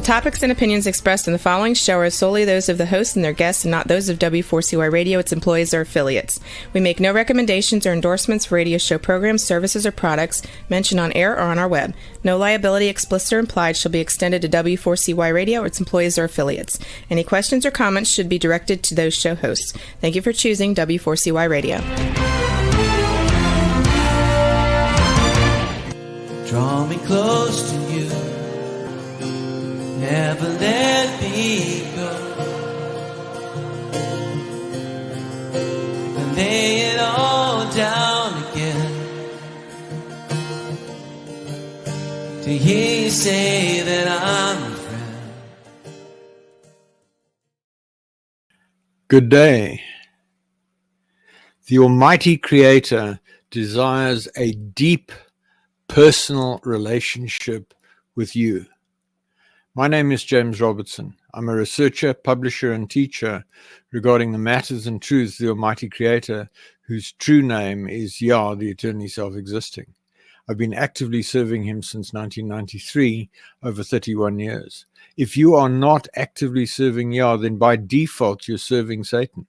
topics and opinions expressed in the following show are solely those of the host and their guests and not those of W4CY Radio, its employees, or affiliates. We make no recommendations or endorsements for radio show programs, services, or products mentioned on air or on our web. No liability, explicit or implied, shall be extended to W4CY Radio or its employees or affiliates. Any questions or comments should be directed to those show hosts. Thank you for choosing W4CY Radio. Draw me close to you, never let me go. And lay it all down again, to hear you say that I'm a friend. Good day. The Almighty Creator desires a deep personal relationship with you. My name is James Robertson. I'm a researcher, publisher, and teacher regarding the matters and truths of the Almighty Creator, whose true name is Yah, the eternally self-existing. I've been actively serving him since 1993, over 31 years. If you are not actively serving Yah, then by default you're serving Satan.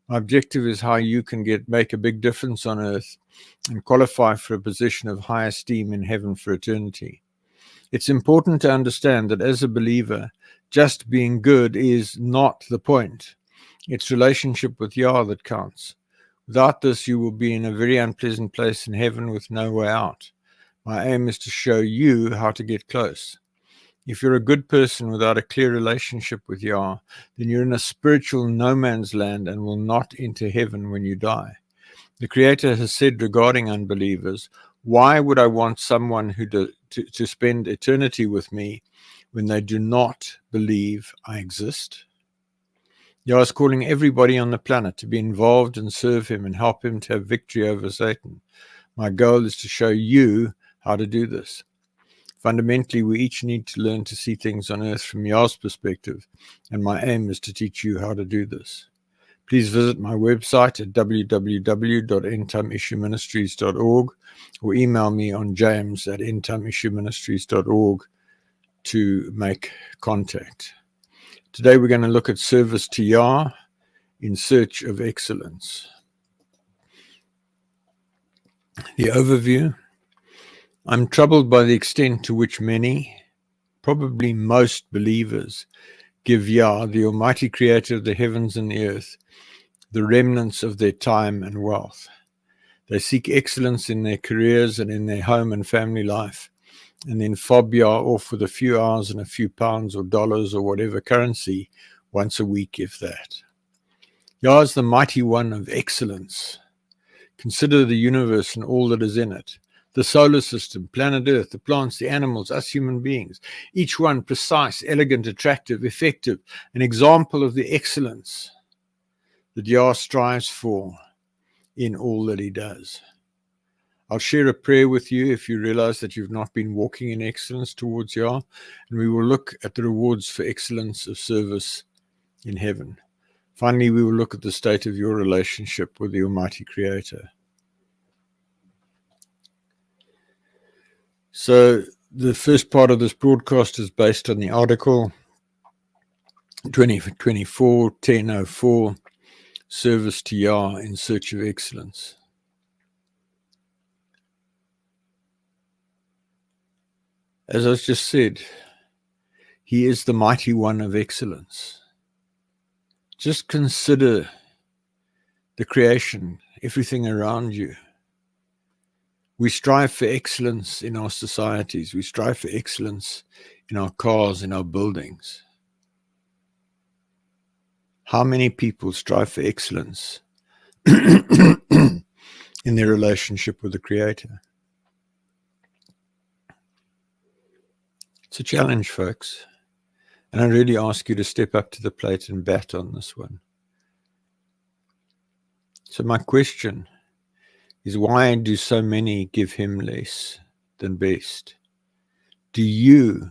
My objective is how you can make a big difference on earth and qualify for a position of high esteem in heaven for eternity. It's important to understand that as a believer, just being good is not the point. It's relationship with Yah that counts. Without this, you will be in a very unpleasant place in heaven with no way out. My aim is to show you how to get close. If you're a good person without a clear relationship with Yah, then you're in a spiritual no man's land and will not enter heaven when you die. The Creator has said regarding unbelievers, why would I want someone to spend eternity with me when they do not believe I exist? Yah is calling everybody on the planet to be involved and serve him and help him to have victory over Satan. My goal is to show you how to do this. Fundamentally, we each need to learn to see things on earth from Yah's perspective, and my aim is to teach you how to do this. Please visit my website at www.endtimeissueministries.org or email me on james@endtimeissueministries.org to make contact. Today we're going to look at service to Yah in search of excellence. The overview. I'm troubled by the extent to which many, probably most believers, give Yah, the Almighty Creator of the heavens and the earth, the remnants of their time and wealth. They seek excellence in their careers and in their home and family life, and then fob Yah off with a few hours and a few pounds or dollars or whatever currency once a week, if that. Yah is the mighty one of excellence. Consider the universe and all that is in it. The solar system, planet Earth, the plants, the animals, us human beings, each one precise, elegant, attractive, effective, an example of the excellence that Yah strives for in all that he does. I'll share a prayer with you if you realize that you've not been walking in excellence towards Yah, and we will look at the rewards for excellence of service in heaven. Finally, we will look at the state of your relationship with the Almighty Creator. So the first part of this broadcast is based on the article 2024-1004, Service to Yah in Search of Excellence. As I just said, he is the mighty one of excellence. Just consider the creation, everything around you. We strive for excellence in our societies. We strive for excellence in our cars, in our buildings. How many people strive for excellence in their relationship with the Creator? It's a challenge, folks. And I really ask you to step up to the plate and bat on this one. So my question is, why do so many give him less than best? Do you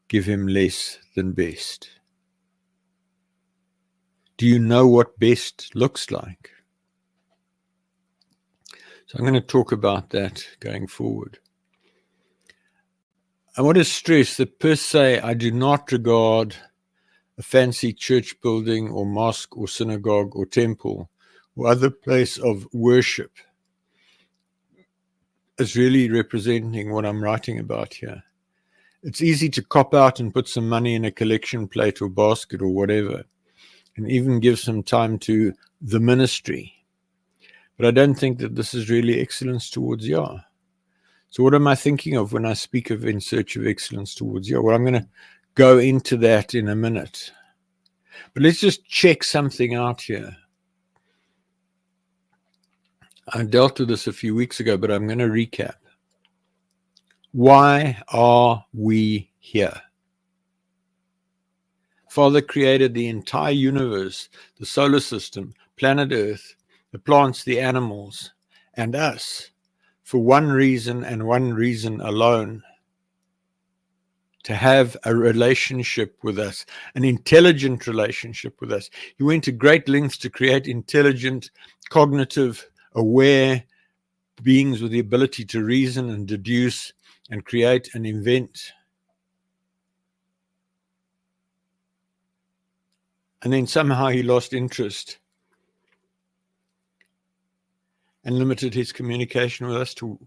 give him less than best? Do you know what best looks like? So I'm going to talk about that going forward. I want to stress that per se, I do not regard a fancy church building or mosque or synagogue or temple or other place of worship as really representing what I'm writing about here. It's easy to cop out and put some money in a collection plate or basket or whatever, and even give some time to the ministry. But I don't think that this is really excellence towards Yah. So what am I thinking of when I speak of in search of excellence towards Yah? Well, I'm going to go into that in a minute. But let's just check something out here. I dealt with this a few weeks ago, but I'm going to recap. Why are we here? Father created the entire universe, the solar system, planet Earth, the plants, the animals, and us for one reason and one reason alone: to have a relationship with us, an intelligent relationship with us. He went to great lengths to create intelligent, cognitive, aware beings with the ability to reason and deduce and create and invent. And then somehow he lost interest and limited his communication with us to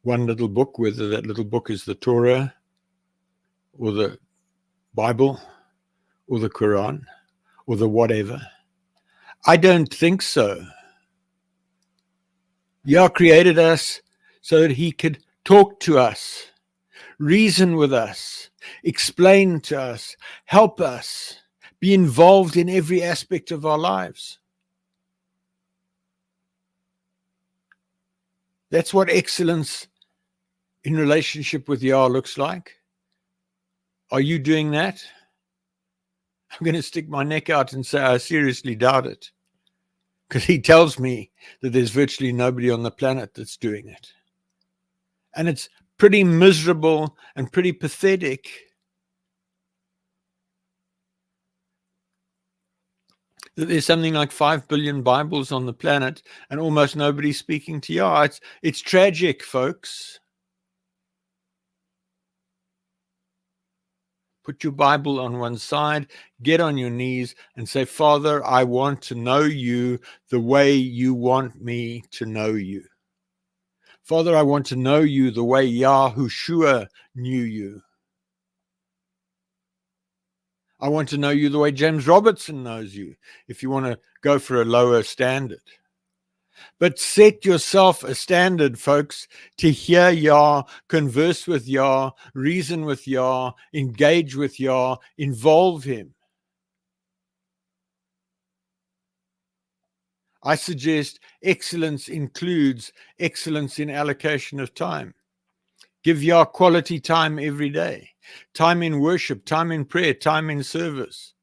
one little book, whether that little book is the Torah or the Bible or the Quran or the whatever. I don't think so. Yah created us so that he could talk to us, reason with us, explain to us, help us, be involved in every aspect of our lives. That's what excellence in relationship with Yah looks like. Are you doing that? I'm going to stick my neck out and say I seriously doubt it, because he tells me that there's virtually nobody on the planet that's doing it. And it's pretty miserable and pretty pathetic that there's something like 5 billion Bibles on the planet and almost nobody speaking to Yah. It's tragic, folks. Put your Bible on one side, get on your knees and say, Father, I want to know you the way you want me to know you. Father, I want to know you the way Yahushua knew you. I want to know you the way James Robertson knows you, if you want to go for a lower standard. But set yourself a standard, folks, to hear Yah, converse with Yah, reason with Yah, engage with Yah, involve him. I suggest excellence includes excellence in allocation of time. Give Yah quality time every day. Time in worship, time in prayer, time in service.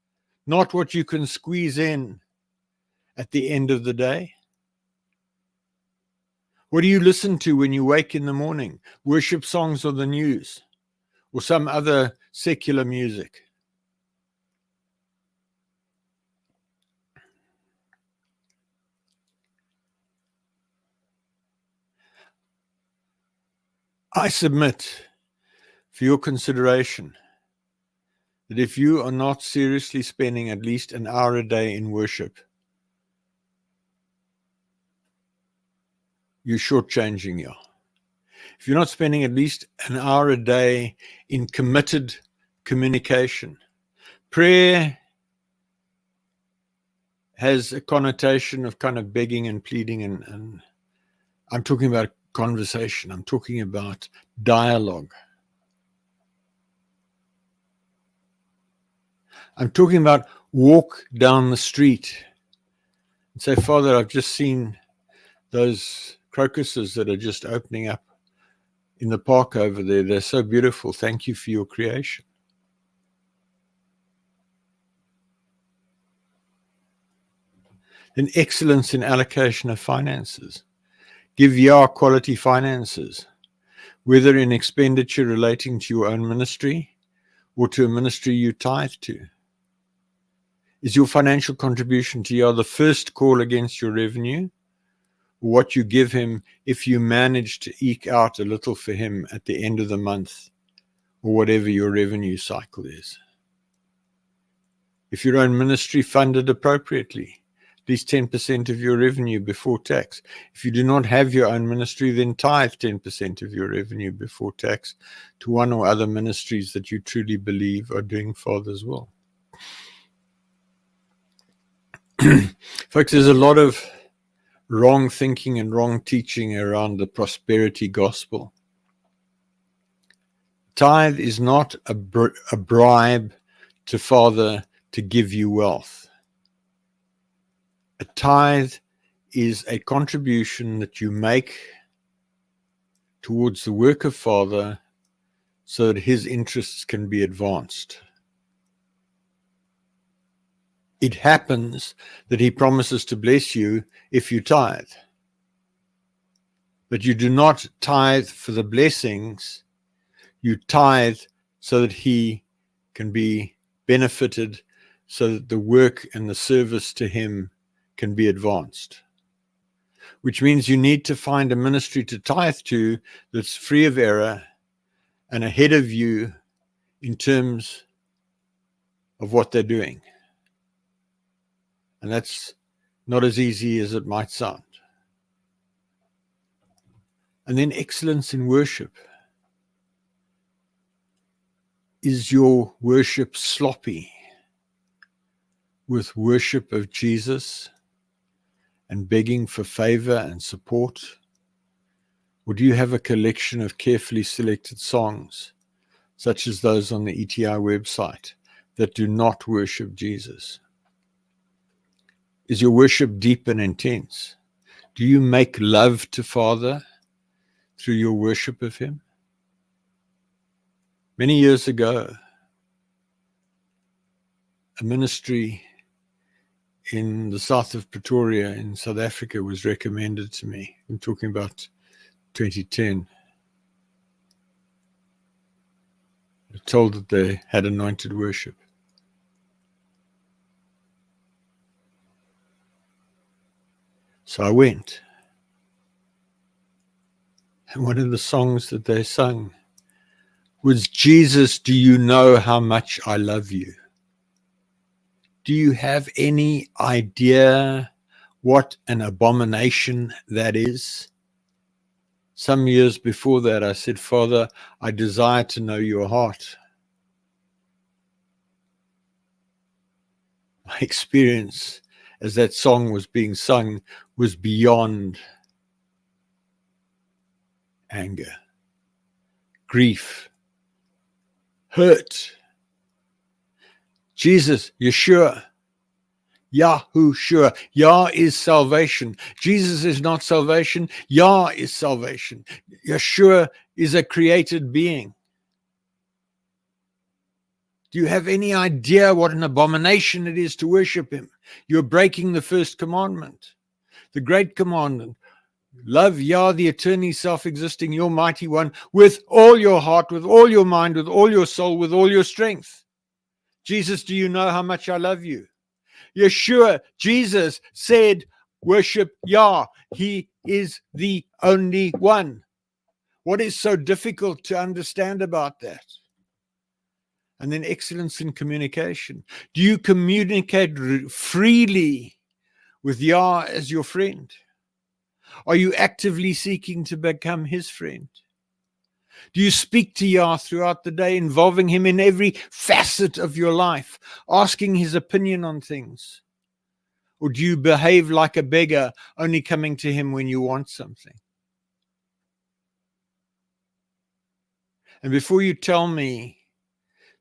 Not what you can squeeze in at the end of the day. What do you listen to when you wake in the morning? Worship songs or the news? Or some other secular music? I submit for your consideration that if you are not seriously spending at least an hour a day in worship, you're shortchanging Yah. If you're not spending at least an hour a day in committed communication, prayer has a connotation of kind of begging and pleading, and I'm talking about conversation. I'm talking about dialogue. I'm talking about walk down the street and say, Father, I've just seen those crocuses that are just opening up in the park over there. They're so beautiful. Thank you for your creation. Then excellence in allocation of finances. Give Yah quality finances, whether in expenditure relating to your own ministry or to a ministry you tithe to. Is your financial contribution to Yah the first call against your revenue, or what you give him if you manage to eke out a little for him at the end of the month or whatever your revenue cycle is. If your own ministry funded appropriately, at least 10% of your revenue before tax. If you do not have your own ministry, then tithe 10% of your revenue before tax to one or other ministries that you truly believe are doing Father's will. Folks, there's a lot of wrong thinking and wrong teaching around the prosperity gospel. Tithe is not a bribe to Father to give you wealth. A tithe is a contribution that you make towards the work of Father so that his interests can be advanced. It happens that he promises to bless you if you tithe. But you do not tithe for the blessings, you tithe so that he can be benefited, so that the work and the service to him can be advanced. Which means you need to find a ministry to tithe to that's free of error and ahead of you in terms of what they're doing. And that's not as easy as it might sound. And then excellence in worship. Is your worship sloppy with worship of Jesus and begging for favor and support? Or do you have a collection of carefully selected songs, such as those on the ETI website, that do not worship Jesus? Is your worship deep and intense? Do you make love to Father through your worship of him? Many years ago, a ministry in the south of Pretoria in South Africa was recommended to me. I'm talking about 2010. I was told that they had anointed worship. So I went. And one of the songs that they sung was, "Jesus, do you know how much I love you?" Do you have any idea what an abomination that is? Some years before that, I said, "Father, I desire to know your heart." My experience as that song was being sung was beyond anger, grief, hurt. Jesus, Yeshua, Yahushua. Yah is salvation. Jesus is not salvation. Yah is salvation. Yeshua is a created being. Do you have any idea what an abomination it is to worship him? You're breaking the first commandment, the great commandment. Love Yah, the eternally self-existing, your mighty one, with all your heart, with all your mind, with all your soul, with all your strength. Jesus, do you know how much I love you? Yeshua, Jesus said, worship Yah. He is the only one. What is so difficult to understand about that? And then excellence in communication. Do you communicate freely with Yah as your friend? Are you actively seeking to become his friend? Do you speak to Yah throughout the day, involving him in every facet of your life, asking his opinion on things? Or do you behave like a beggar, only coming to him when you want something? And before you tell me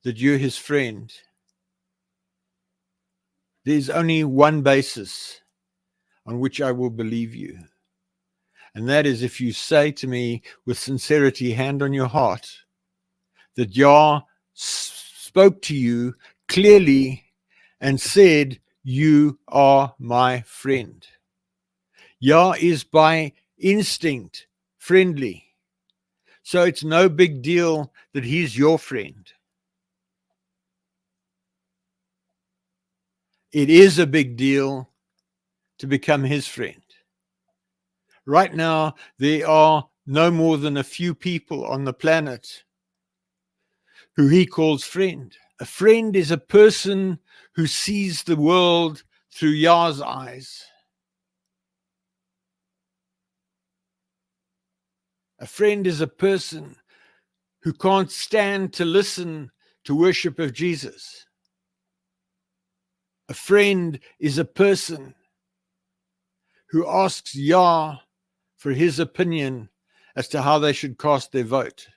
that you're his friend, there's only one basis on which I will believe you. And that is if you say to me with sincerity, hand on your heart, that Yah spoke to you clearly and said, you are my friend. Yah is by instinct friendly. So it's no big deal that he's your friend. It is a big deal to become his friend. Right now, there are no more than a few people on the planet who he calls friend. A friend is a person who sees the world through Yah's eyes. A friend is a person who can't stand to listen to worship of Jesus. A friend is a person who asks Yah for his opinion as to how they should cast their vote.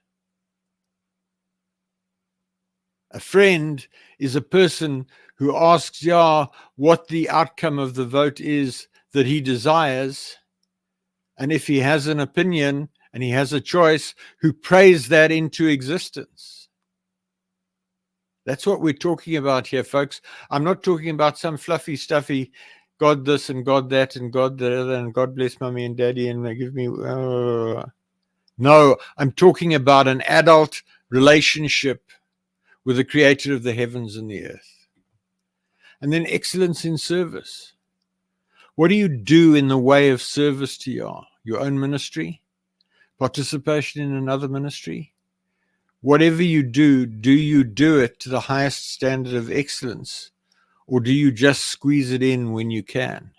A friend is a person who asks Yah what the outcome of the vote is that he desires, and if he has an opinion and he has a choice, who prays that into existence. That's what we're talking about here, folks. I'm not talking about some fluffy, stuffy God this and God that and God the other and God bless mommy and daddy and they give me... No, I'm talking about an adult relationship with the creator of the heavens and the earth. And then excellence in service. What do you do in the way of service to Yah? Your own ministry? Participation in another ministry? Whatever you do you do it to the highest standard of excellence? Or do you just squeeze it in when you can?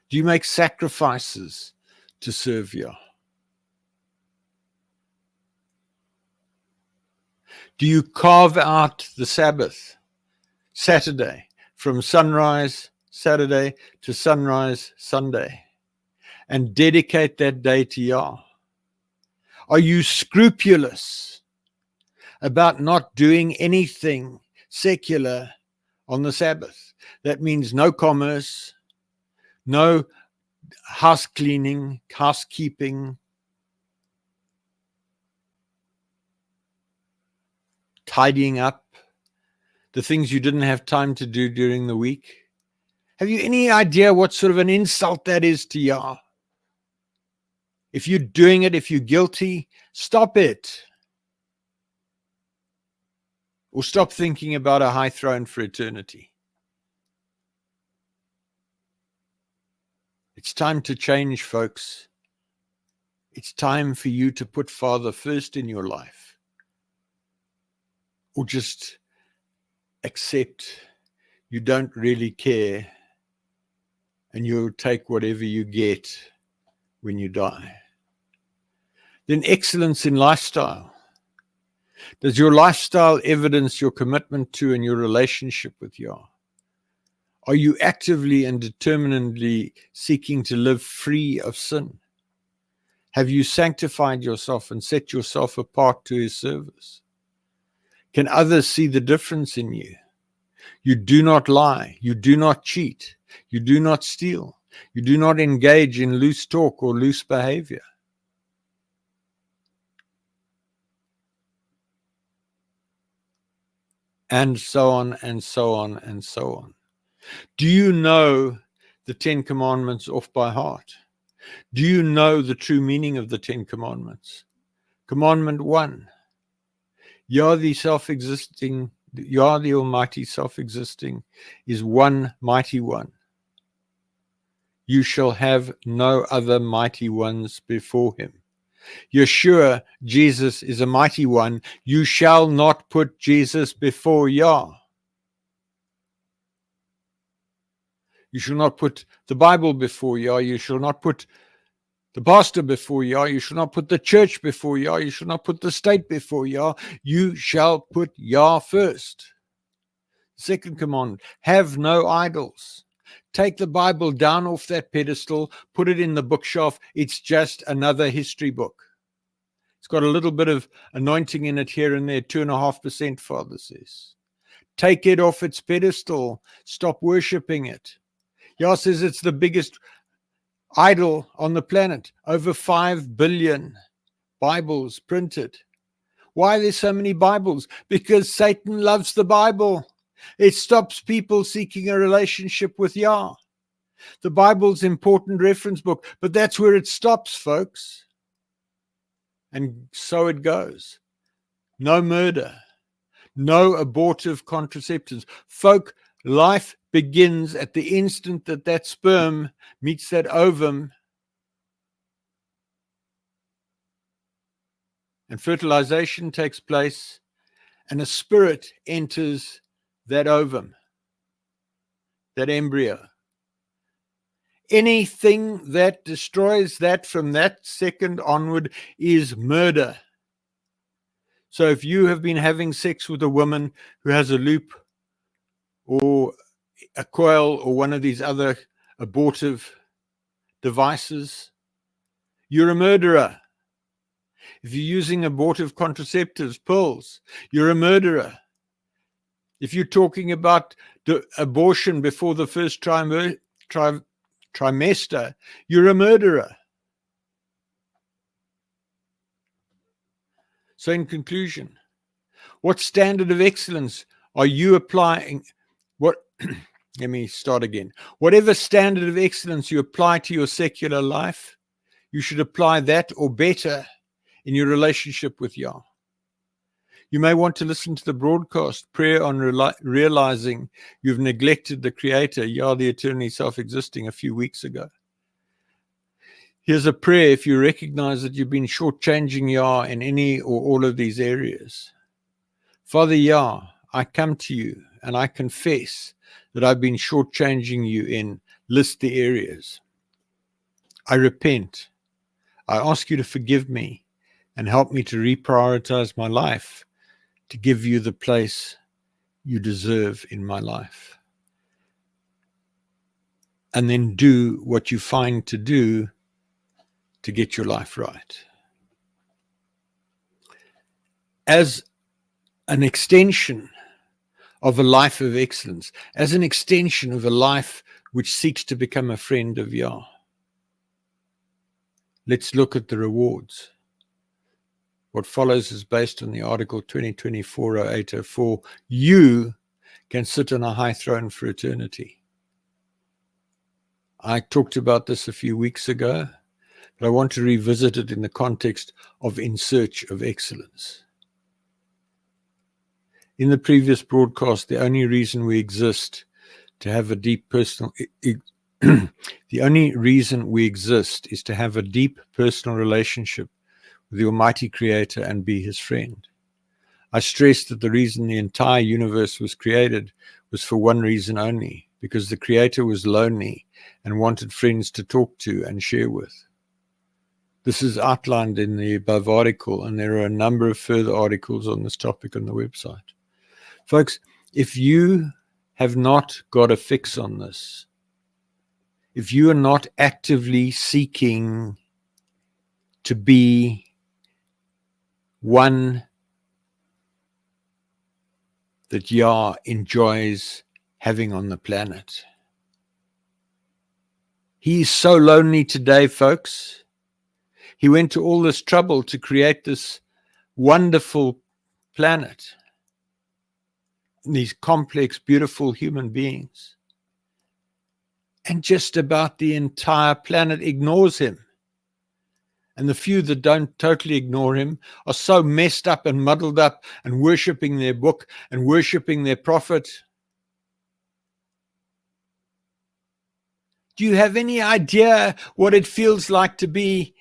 Do you make sacrifices to serve Yah? Do you carve out the Sabbath, Saturday, from sunrise Saturday to sunrise Sunday, and dedicate that day to Yah? Are you scrupulous about not doing anything secular on the Sabbath? That means no commerce, no house cleaning, housekeeping, tidying up, the things you didn't have time to do during the week. Have you any idea what sort of an insult that is to Yah? If you're doing it, if you're guilty, stop it. Or stop thinking about a high throne for eternity. It's time to change, folks. It's time for you to put Father first in your life. Or just accept you don't really care and you'll take whatever you get when you die. Then excellence in lifestyle. Does your lifestyle evidence your commitment to and your relationship with Yah? Are you actively and determinedly seeking to live free of sin? Have you sanctified yourself and set yourself apart to his service? Can others see the difference in you? You do not lie. You do not cheat. You do not steal. You do not engage in loose talk or loose behavior. And so on and so on and so on. Do you know the 10 Commandments off by heart? Do you know the true meaning of the 10 Commandments? Commandment 1. Yah the self-existing, Yah the Almighty self-existing is one mighty one. You shall have no other mighty ones before him. Yeshua, Jesus, is a mighty one. You shall not put Jesus before Yah. You shall not put the Bible before Yah. You shall not put the pastor before Yah. You shall not put the church before Yah. You shall not put the state before Yah. You shall put Yah first. Second commandment, have no idols. Take the Bible down off that pedestal, put it in the bookshelf. It's just another history book. It's got a little bit of anointing in it here and there, 2.5%, Father says. Take it off its pedestal. Stop worshipping it. Yah says it's the biggest idol on the planet. Over 5 billion Bibles printed. Why are there so many Bibles? Because Satan loves the Bible. It stops people seeking a relationship with Yah. The Bible's an important reference book, but that's where it stops, folks. And so it goes. No murder. No abortive contraceptives. Folk, life begins at the instant that that sperm meets that ovum. and fertilization takes place, and a spirit enters that ovum, that embryo. Anything that destroys that from that second onward is murder. So if you have been having sex with a woman who has a loop or a coil or one of these other abortive devices, you're a murderer. If you're using abortive contraceptives, pills, you're a murderer. If you're talking about abortion before the first trimester, you're a murderer. So in conclusion, what standard of excellence are you applying? Let me start again. Whatever standard of excellence you apply to your secular life, you should apply that or better in your relationship with Yah. You may want to listen to the broadcast, Prayer on Realizing You've Neglected the Creator, Yah the Eternally Self-Existing, a few weeks ago. Here's a prayer if you recognize that you've been shortchanging Yah in any or all of these areas. Father Yah, I come to you and I confess that I've been shortchanging you in list the areas. I repent. I ask you to forgive me and help me to reprioritize my life to give you the place you deserve in my life. And then do what you find to do to get your life right. As an extension of a life of excellence, as an extension of a life which seeks to become a friend of Yah. Let's look at the rewards. What follows is based on the article 2024-0804. You can sit on a high throne for eternity. I talked about this a few weeks ago, but I want to revisit it in the context of in search of excellence. In the previous broadcast, the only reason we exist to have a deep personal the only reason we exist is to have a deep personal relationship with the Almighty Creator and be His friend. I stressed that the reason the entire universe was created was for one reason only, because the Creator was lonely and wanted friends to talk to and share with. This is outlined in the above article, and there are a number of further articles on this topic on the website. Folks, if you have not got a fix on this, if you are not actively seeking to be one that Yah enjoys having on the planet. He is so lonely today, folks. He went to all this trouble to create this wonderful planet, these complex, beautiful human beings. And just about the entire planet ignores him. And the few that don't totally ignore him are so messed up and muddled up and worshipping their book and worshipping their prophet. Do you have any idea what it feels like to be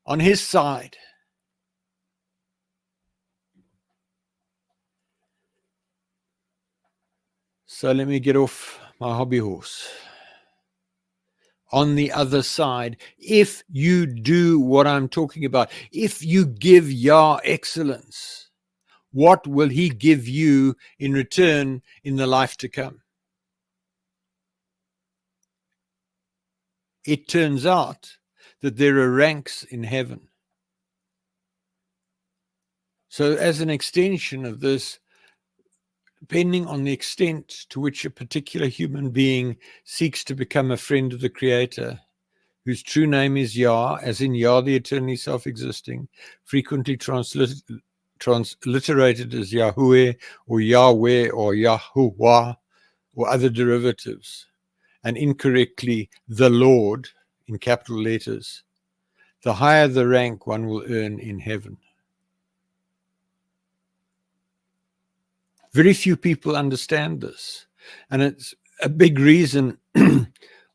on his side? So let me get off my hobby horse. On the other side, if you do what I'm talking about, if you give Yah excellence, what will He give you in return in the life to come? It turns out that there are ranks in heaven. So as an extension of this, depending on the extent to which a particular human being seeks to become a friend of the Creator, whose true name is Yah, as in Yah the Eternally Self-Existing, frequently transliterated as Yahweh or Yahweh or Yahuwah or other derivatives, and incorrectly the Lord in capital letters, the higher the rank one will earn in heaven. Very few people understand this, and it's a big reason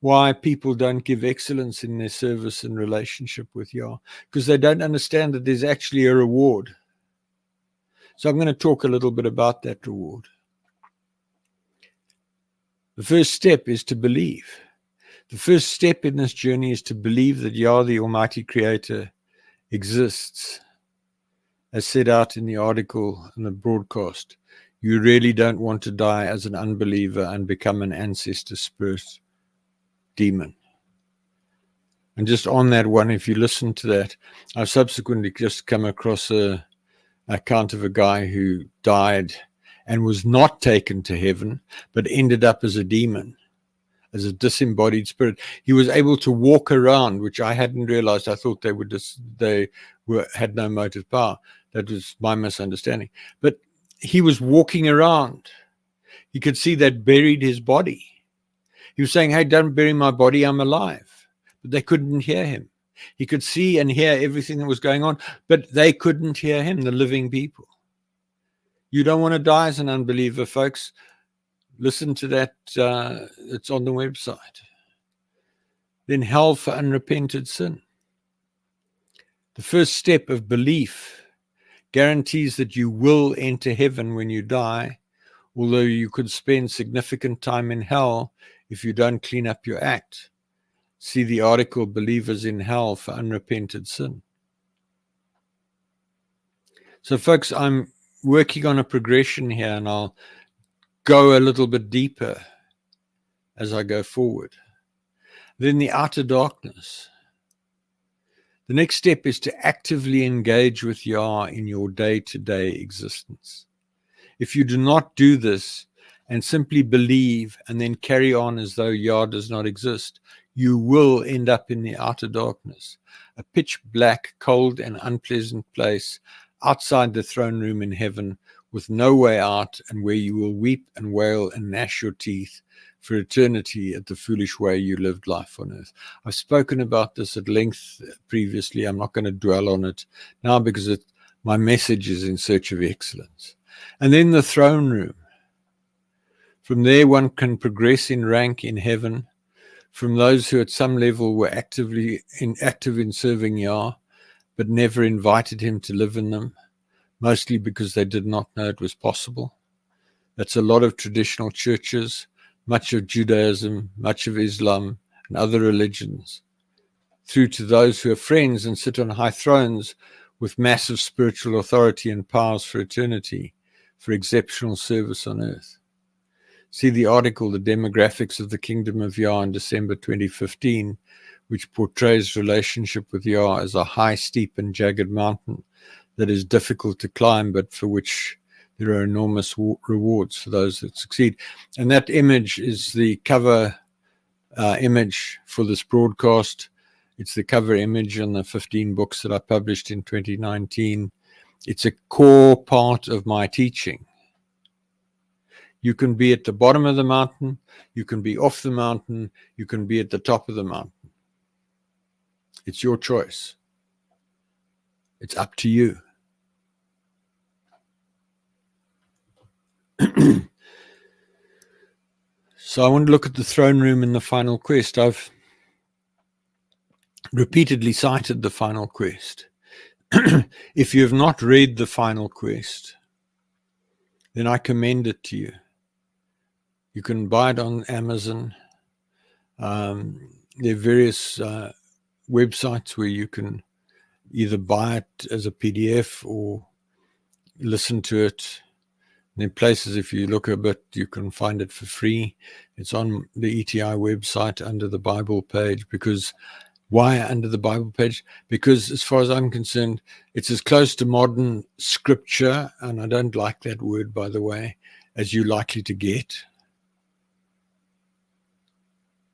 why people don't give excellence in their service and relationship with Yah, because they don't understand that there's actually a reward. So I'm going to talk a little bit about that reward. The first step is to believe. The first step in this journey is to believe that Yah, the Almighty Creator, exists. As set out in the article and the broadcast, you really don't want to die as an unbeliever and become an ancestor spirit demon. And just on that one, if you listen to that, I've subsequently just come across an account of a guy who died and was not taken to heaven, but ended up as a demon, as a disembodied spirit. He was able to walk around, which I hadn't realized. I thought they had no motive power. That was my misunderstanding. But he was walking around. He could see that buried his body. He was saying, hey, don't bury my body, I'm alive. But they couldn't hear him. He could see and hear everything that was going on, but they couldn't hear him, the living people. You don't want to die as an unbeliever, folks. Listen to that. It's on the website. Then hell for unrepented sin. The first step of belief guarantees that you will enter heaven when you die, although you could spend significant time in hell if you don't clean up your act. See the article, Believers in Hell for Unrepented Sin. So, folks, I'm working on a progression here, and I'll go a little bit deeper as I go forward. Then the outer darkness. The next step is to actively engage with Yah in your day-to-day existence. If you do not do this and simply believe and then carry on as though Yah does not exist, you will end up in the outer darkness, a pitch black, cold, and unpleasant place outside the throne room in heaven with no way out, and where you will weep and wail and gnash your teeth for eternity at the foolish way you lived life on earth. I've spoken about this at length previously. I'm not going to dwell on it now because my message is in search of excellence. And then the throne room. From there, one can progress in rank in heaven from those who at some level were active in serving Yah, but never invited him to live in them, mostly because they did not know it was possible. That's a lot of traditional churches, much of Judaism, much of Islam, and other religions, through to those who are friends and sit on high thrones with massive spiritual authority and powers for eternity, for exceptional service on earth. See the article, The Demographics of the Kingdom of Yah, in December 2015, which portrays relationship with Yah as a high, steep, and jagged mountain that is difficult to climb, but for which there are enormous rewards for those that succeed. And that image is the cover image for this broadcast. It's the cover image on the 15 books that I published in 2019. It's a core part of my teaching. You can be at the bottom of the mountain, you can be off the mountain, you can be at the top of the mountain. It's your choice. It's up to you. So I want to look at the throne room in the final quest. I've repeatedly cited the final quest. If you have not read the final quest, then I commend it to you. You can buy it on Amazon. There are various websites where you can either buy it as a PDF or listen to it. And in places, if you look a bit, you can find it for free. It's on the ETI website under the Bible page. Because why under the Bible page? Because as far as I'm concerned, it's as close to modern scripture, and I don't like that word, by the way, as you're likely to get.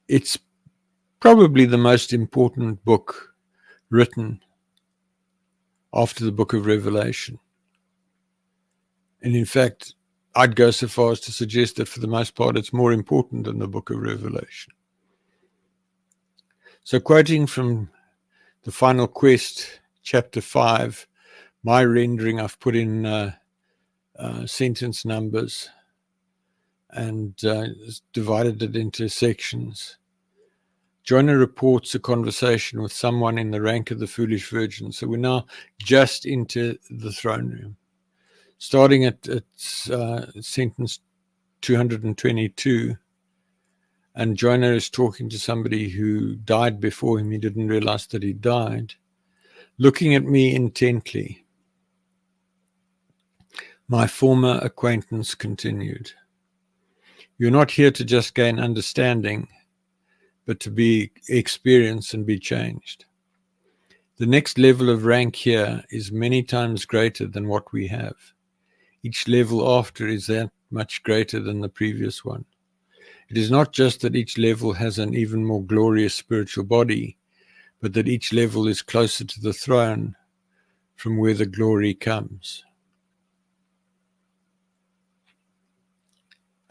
It's probably the most important book written after the book of Revelation. And in fact, I'd go so far as to suggest that for the most part, it's more important than the book of Revelation. So quoting from the final quest, chapter 5, my rendering, I've put in sentence numbers and divided it into sections. Jonah reports a conversation with someone in the rank of the foolish virgin. So we're now just into the throne room. Starting at sentence 222, and Jonah is talking to somebody who died before him. He didn't realize that he died. Looking at me intently, my former acquaintance continued. You're not here to just gain understanding, but to be experienced and be changed. The next level of rank here is many times greater than what we have. Each level after is that much greater than the previous one. It is not just that each level has an even more glorious spiritual body, but that each level is closer to the throne from where the glory comes.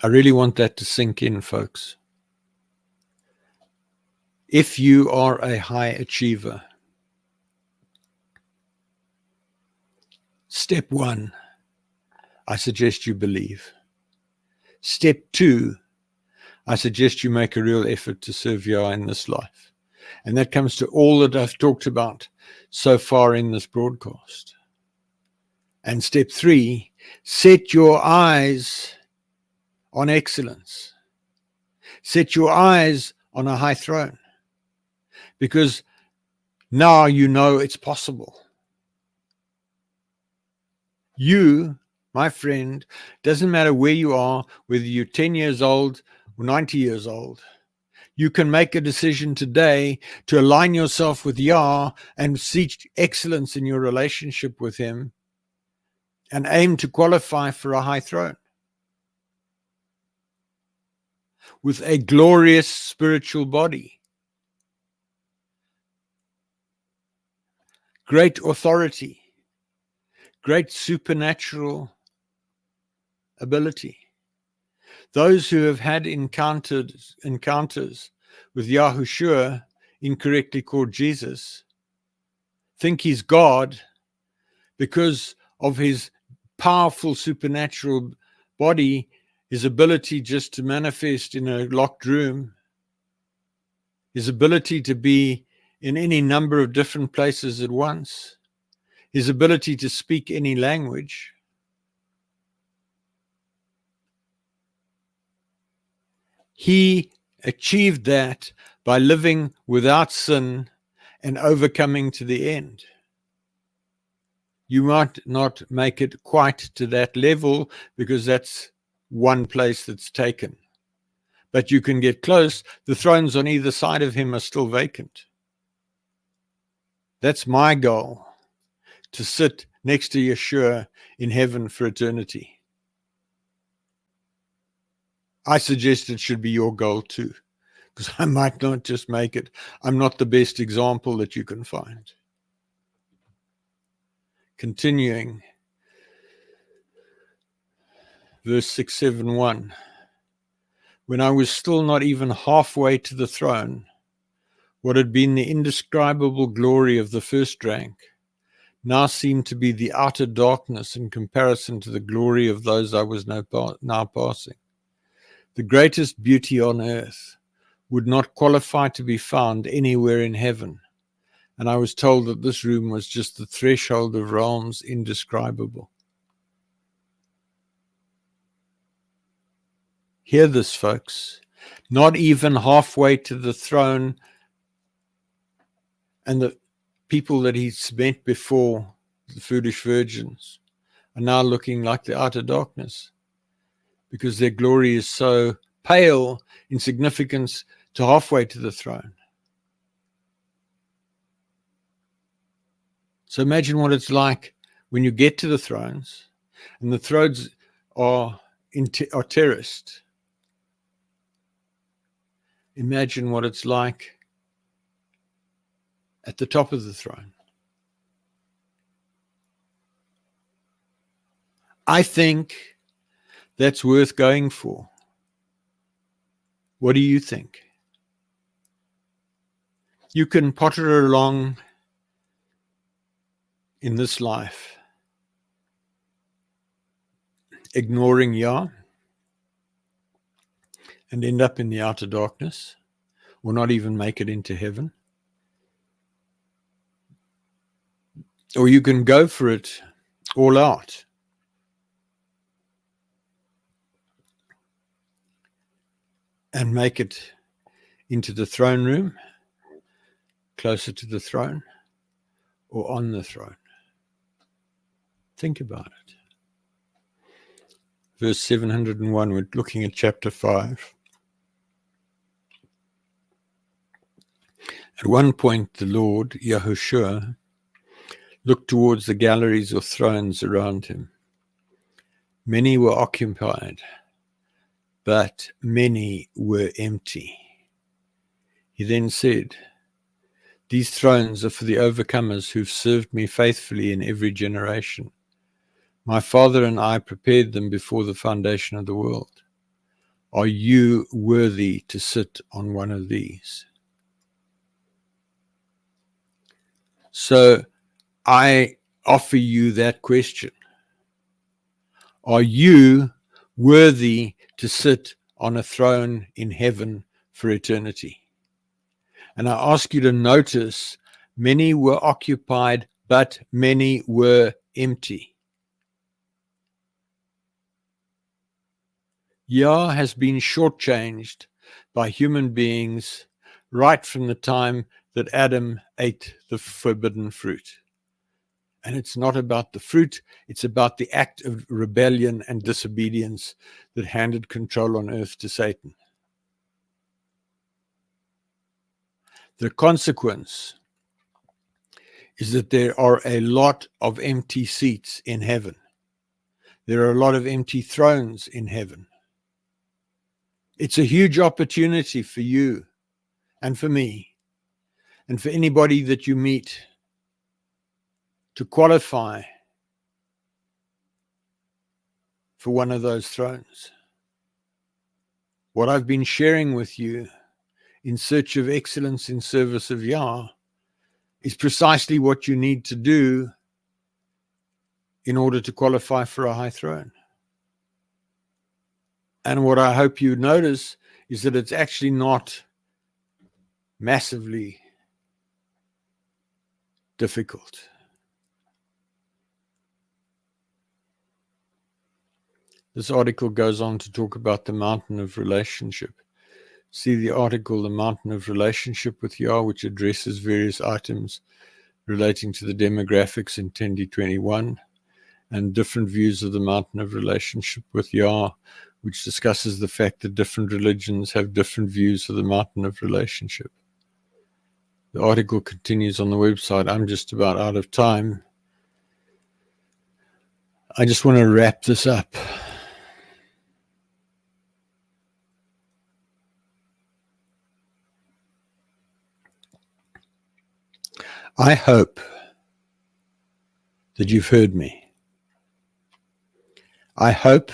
I really want that to sink in, folks. If you are a high achiever, step 1, I suggest you believe. Step 2, I suggest you make a real effort to serve Yah in this life. And that comes to all that I've talked about so far in this broadcast. And step 3, set your eyes on excellence. Set your eyes on a high throne. Because now you know it's possible. You, my friend, doesn't matter where you are, whether you're 10 years old or 90 years old. You can make a decision today to align yourself with Yah and seek excellence in your relationship with Him and aim to qualify for a high throne with a glorious spiritual body, great authority, great supernatural ability. Those who have had encounters with Yahushua, incorrectly called Jesus, think he's God because of his powerful supernatural body, his ability just to manifest in a locked room, his ability to be in any number of different places at once, his ability to speak any language. He achieved that by living without sin and overcoming to the end. You might not make it quite to that level because that's one place that's taken. But you can get close. The thrones on either side of him are still vacant. That's my goal, to sit next to Yeshua in heaven for eternity. I suggest it should be your goal too, because I might not just make it. I'm not the best example that you can find. Continuing, verse 671. When I was still not even halfway to the throne, what had been the indescribable glory of the first rank now seemed to be the outer darkness in comparison to the glory of those I was now passing. The greatest beauty on earth would not qualify to be found anywhere in heaven, and I was told that this room was just the threshold of realms indescribable. Hear this, folks. Not even halfway to the throne, and the people that he's met before, the foolish virgins, are now looking like the outer darkness because their glory is so pale in significance to halfway to the throne. So imagine what it's like when you get to the thrones and the thrones are terraced. Imagine what it's like at the top of the throne. I think that's worth going for. What do you think? You can potter along in this life, ignoring Yah, and end up in the outer darkness. or not even make it into heaven. Or you can go for it all out. And make it into the throne room, closer to the throne, or on the throne. Think about it. Verse 701, we're looking at chapter 5. At one point, the Lord, Yahushua, looked towards the galleries or thrones around him. Many were occupied, but many were empty. He then said, "These thrones are for the overcomers who've served me faithfully in every generation. My Father and I prepared them before the foundation of the world. Are you worthy to sit on one of these?" So I offer you that question. Are you worthy to sit on a throne in heaven for eternity? And I ask you to notice, many were occupied, but many were empty. Yah has been shortchanged by human beings right from the time that Adam ate the forbidden fruit. And it's not about the fruit, it's about the act of rebellion and disobedience that handed control on earth to Satan. The consequence is that there are a lot of empty seats in heaven. There are a lot of empty thrones in heaven. It's a huge opportunity for you and for me and for anybody that you meet to qualify for one of those thrones. What I've been sharing with you in search of excellence in service of Yah is precisely what you need to do in order to qualify for a high throne. And what I hope you notice is that it's actually not massively difficult. This article goes on to talk about the mountain of relationship. See the article, The Mountain of Relationship with Yah, which addresses various items relating to the demographics in 2021, and different views of the mountain of relationship with Yah, which discusses the fact that different religions have different views of the mountain of relationship. The article continues on the website. I'm just about out of time. I just want to wrap this up. I hope that you've heard me. I hope,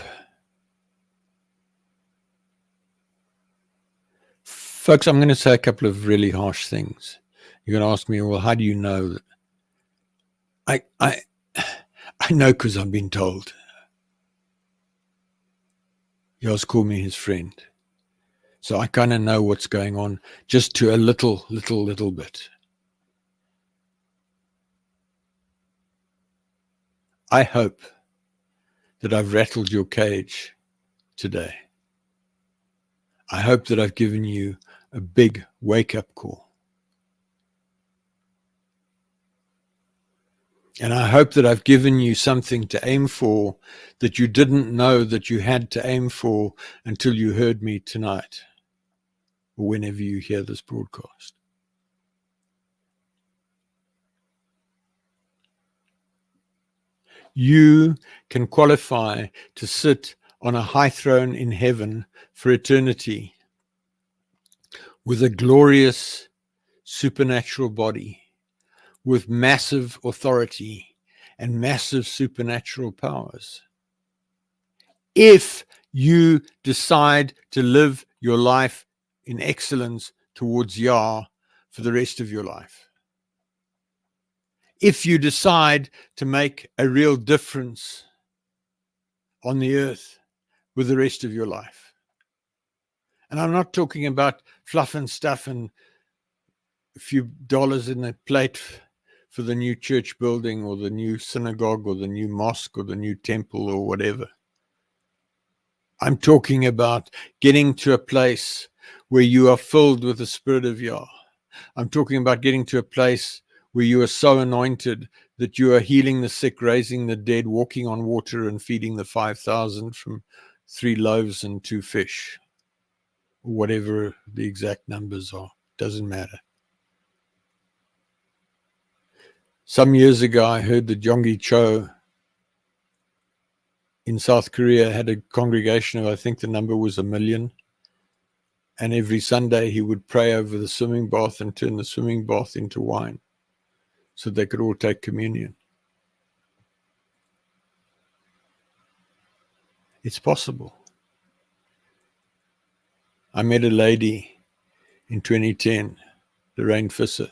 folks, I'm going to say a couple of really harsh things. You're going to ask me, well, how do you know that? I know because I've been told. Yah's called me his friend. So I kind of know what's going on just to a little bit. I hope that I've rattled your cage today. I hope that I've given you a big wake-up call. And I hope that I've given you something to aim for that you didn't know that you had to aim for until you heard me tonight, or whenever you hear this broadcast. You can qualify to sit on a high throne in heaven for eternity with a glorious supernatural body, with massive authority and massive supernatural powers. If you decide to live your life in excellence towards Yah for the rest of your life. If you decide to make a real difference on the earth with the rest of your life. And I'm not talking about fluff and stuff and a few dollars in a plate for the new church building or the new synagogue or the new mosque or the new temple or whatever. I'm talking about getting to a place where you are filled with the Spirit of Yah. I'm talking about getting to a place where you are so anointed that you are healing the sick, raising the dead, walking on water, and feeding the 5,000 from 3 loaves and 2 fish, or whatever the exact numbers are. Doesn't matter. Some years ago, I heard that Yonggi Cho in South Korea had a congregation of, I think the number was 1 million. And every Sunday he would pray over the swimming bath and turn the swimming bath into wine so they could all take communion. It's possible. I met a lady in 2010, Lorraine Fisser,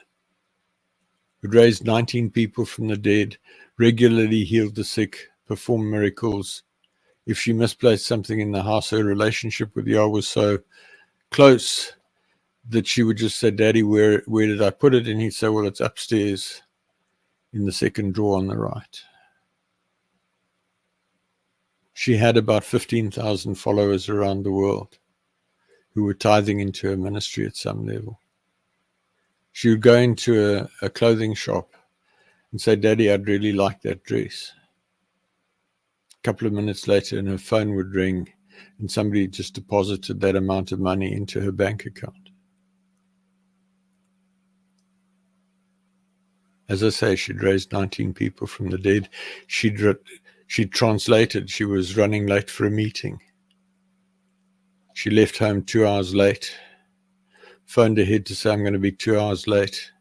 who raised 19 people from the dead, regularly healed the sick, performed miracles. If she misplaced something in the house, her relationship with Yah was so close that she would just say, Daddy, where did I put it? And he'd say, well, it's upstairs in the second drawer on the right. She had about 15,000 followers around the world who were tithing into her ministry at some level. She would go into a clothing shop and say, Daddy, I'd really like that dress. A couple of minutes later, and her phone would ring, and somebody just deposited that amount of money into her bank account. As I say, she'd raised 19 people from the dead. She'd translated. She was running late for a meeting. She left home 2 hours late, phoned ahead to say, I'm going to be 2 hours late.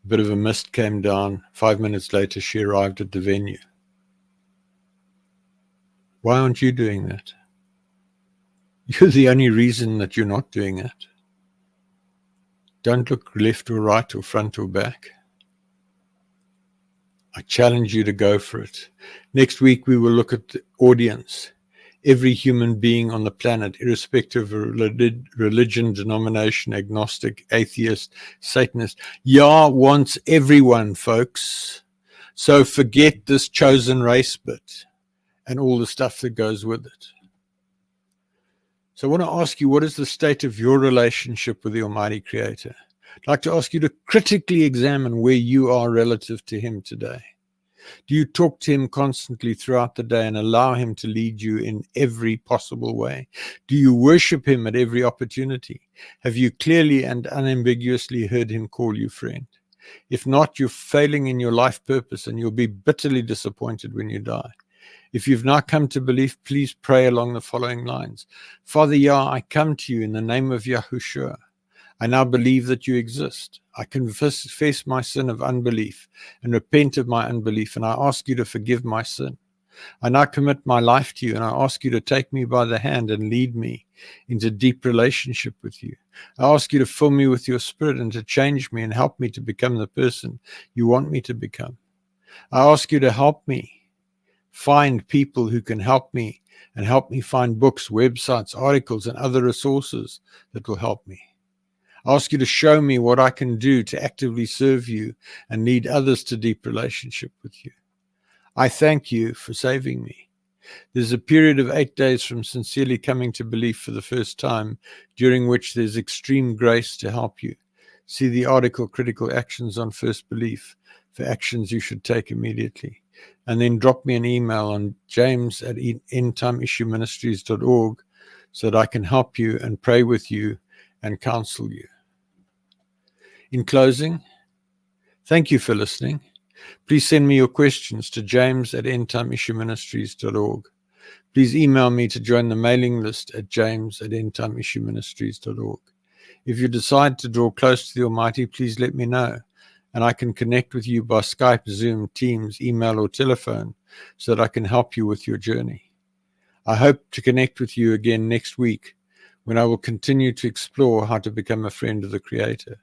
A bit of a mist came down. 5 minutes later, she arrived at the venue. Why aren't you doing that? You're the only reason that you're not doing it. Don't look left or right or front or back. I challenge you to go for it. Next week, we will look at the audience. Every human being on the planet, irrespective of religion, denomination, agnostic, atheist, Satanist. Yah wants everyone, folks. So forget this chosen race bit and all the stuff that goes with it. So I want to ask you, what is the state of your relationship with the Almighty Creator? I'd like to ask you to critically examine where you are relative to Him today. Do you talk to Him constantly throughout the day and allow Him to lead you in every possible way? Do you worship Him at every opportunity? Have you clearly and unambiguously heard Him call you friend? If not, you're failing in your life purpose and you'll be bitterly disappointed when you die. If you've not come to belief, please pray along the following lines. Father Yah, I come to you in the name of Yahushua. I now believe that you exist. I confess my sin of unbelief and repent of my unbelief, and I ask you to forgive my sin. I now commit my life to you, and I ask you to take me by the hand and lead me into deep relationship with you. I ask you to fill me with your Spirit and to change me and help me to become the person you want me to become. I ask you to help me find people who can help me and help me find books, websites, articles, and other resources that will help me. I ask you to show me what I can do to actively serve you and lead others to deep relationship with you. I thank you for saving me. There's a period of 8 days from sincerely coming to belief for the first time, during which there's extreme grace to help you. See the article, Critical Actions on First Belief, for actions you should take immediately. And then drop me an email on james@endtimeissueministries.org so that I can help you and pray with you and counsel you. In closing, thank you for listening. Please send me your questions to james@endtimeissueministries.org. Please email me to join the mailing list at james@endtimeissueministries.org. If you decide to draw close to the Almighty, please let me know, and I can connect with you by Skype, Zoom, Teams, email, or telephone so that I can help you with your journey. I hope to connect with you again next week when I will continue to explore how to become a friend of the Creator.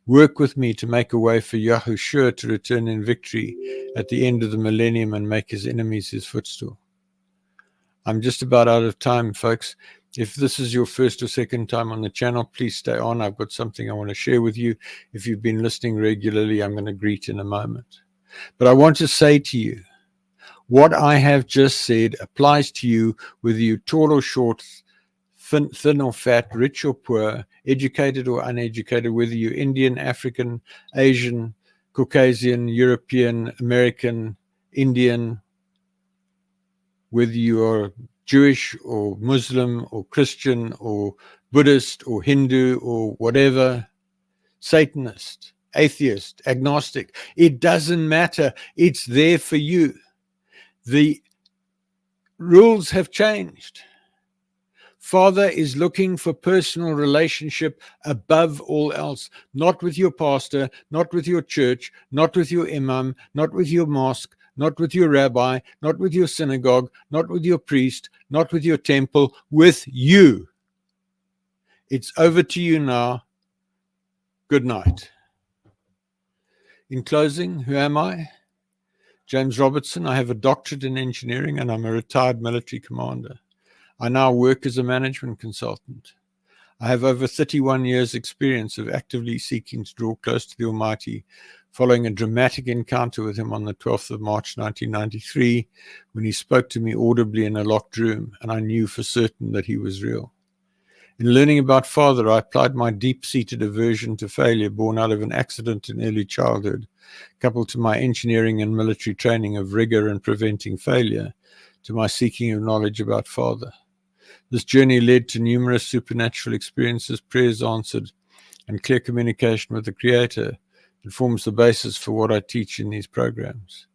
Work with me to make a way for Yahushua to return in victory at the end of the millennium and make his enemies his footstool. I'm just about out of time, folks. If this is your first or second time on the channel, please stay on. I've got something I want to share with you. If you've been listening regularly, I'm going to greet in a moment. But I want to say to you, what I have just said applies to you, whether you're tall or short, thin or fat, rich or poor, educated or uneducated, whether you're Indian, African, Asian, Caucasian, European, American, Indian, whether you are Jewish or Muslim or Christian or Buddhist or Hindu or whatever, Satanist, atheist, agnostic, it doesn't matter. It's there for you. The rules have changed. Father is looking for personal relationship above all else, not with your pastor, not with your church, not with your imam, not with your mosque, not with your rabbi, not with your synagogue, not with your priest, not with your temple, with you. It's over to you now. Good night. In closing, who am I? James Robertson. I have a doctorate in engineering and I'm a retired military commander. I now work as a management consultant. I have over 31 years' experience of actively seeking to draw close to the Almighty, following a dramatic encounter with him on the 12th of March 1993, when he spoke to me audibly in a locked room, and I knew for certain that he was real. In learning about Father, I applied my deep-seated aversion to failure born out of an accident in early childhood, coupled to my engineering and military training of rigor and preventing failure, to my seeking of knowledge about Father. This journey led to numerous supernatural experiences, prayers answered, and clear communication with the Creator. It forms the basis for what I teach in these programs.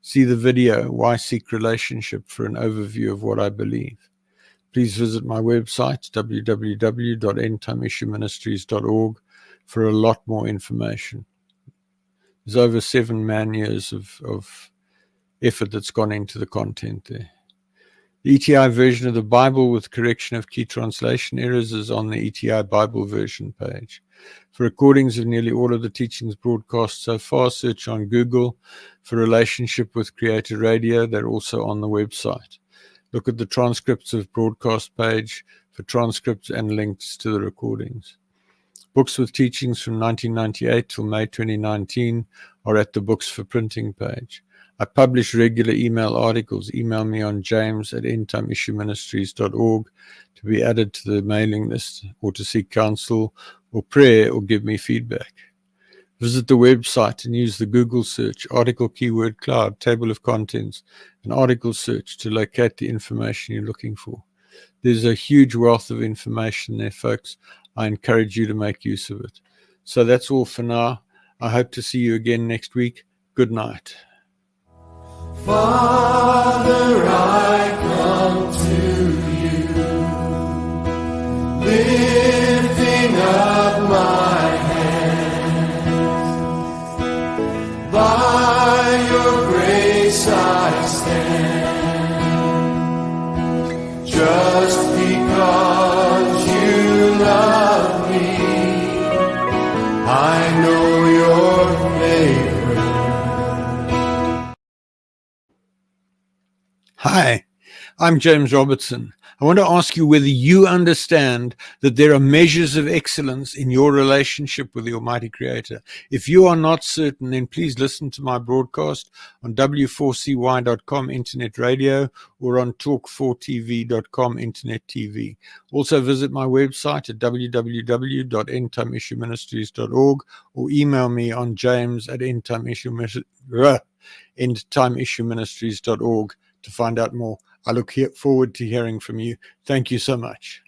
See the video, Why Seek Relationship, for an overview of what I believe. Please visit my website, www.endtimeissueministries.org, for a lot more information. There's over 7 man-years of effort that's gone into the content there. The ETI version of the Bible with correction of key translation errors is on the ETI Bible version page. For recordings of nearly all of the teachings broadcast so far, search on Google for Relationship with Creator Radio. They're also on the website. Look at the transcripts of broadcast page for transcripts and links to the recordings. Books with teachings from 1998 till May 2019 are at the Books for Printing page. I publish regular email articles. Email me on james@endtimeissueministries.org to be added to the mailing list, or to seek counsel or prayer or give me feedback. Visit the website and use the Google search, article keyword cloud, table of contents, and article search to locate the information you're looking for. There's a huge wealth of information there, folks. I encourage you to make use of it. So that's all for now. I hope to see you again next week. Good night. Father, I come to you, lifting up my hands. By your grace I stand, just because you love me. I know your favor. Hi, I'm James Robertson. I want to ask you whether you understand that there are measures of excellence in your relationship with the Almighty Creator. If you are not certain, then please listen to my broadcast on w4cy.com internet radio or on talk4tv.com internet TV. Also visit my website at www.endtimeissueministries.org or email me on james@endtimeissueministries.org to find out more. I look forward to hearing from you. Thank you so much.